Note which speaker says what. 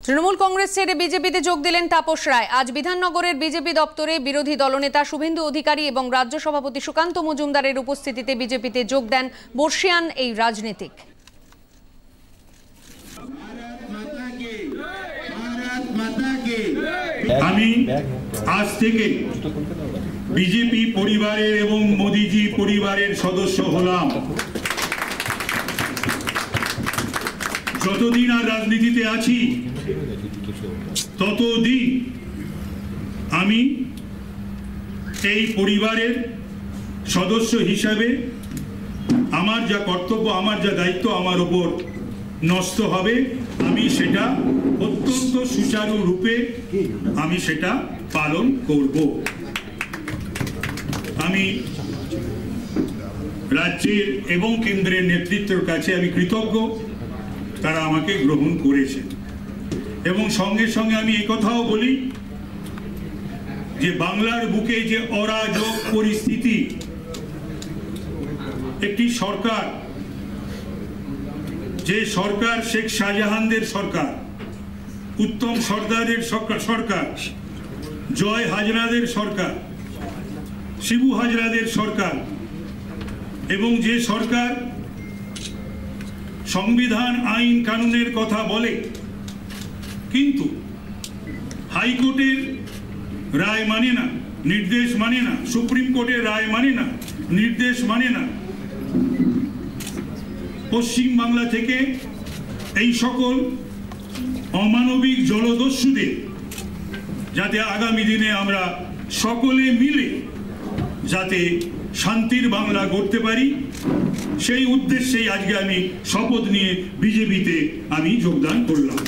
Speaker 1: তৃণমূল কংগ্রেস ছেড়ে বিজেপিতে যোগ দিলেন তাপস রায়। আজ বিধাননগরের বিজেপি দপ্তরে বিরোধী দলনেতা শুভেন্দু অধিকারী এবং রাজ্য সভাপতি সুকান্ত মজুমদারের উপস্থিতিতে বিজেপিতে যোগ দেন বর্ষিয়ান এই রাজনীতিক।
Speaker 2: আমি আজ থেকে বিজেপি পরিবারের এবং মোদিজি পরিবারের সদস্য হলাম। যতদিন আর রাজনীতিতে আছি ততদিন আমি এই পরিবারের সদস্য হিসাবে আমার যা কর্তব্য, আমার যা দায়িত্ব আমার উপর ন্যস্ত হবে, আমি সেটা অত্যন্ত সুচারু রূপে আমি সেটা পালন করব। আমি রাজ্যের এবং কেন্দ্রের নেতৃত্বের কাছে আমি কৃতজ্ঞ, তারা আমাকে গ্রহণ করেছে। এবং সঙ্গে সঙ্গে আমি এই কথাও বলি যে বাংলার বুকে যে অরাজক পরিস্থিতি, একটি সরকার, যে সরকার শেখ শাহজাহানদের সরকার, উত্তম সর্দারের সরকার, জয় হাজরাদের সরকার, শিবু হাজরাদের সরকার, এবং যে সরকার সংবিধান আইন কানুনের কথা বলে কিন্তু হাইকোর্টের রায় মানে না, নির্দেশ মানে না, সুপ্রিম কোর্টের রায় মানে না, নির্দেশ মানে না, পশ্চিম বাংলা থেকে এই সকল অমানবিক জলদস্যুদের যাতে আগামী দিনে আমরা সকলে মিলে যাতে শান্তির বাংলা গড়তে পারি, সেই উদ্দেশ্যেই আজকে আমি শপথ নিয়ে বিজেপিতে আমি যোগদান করলাম।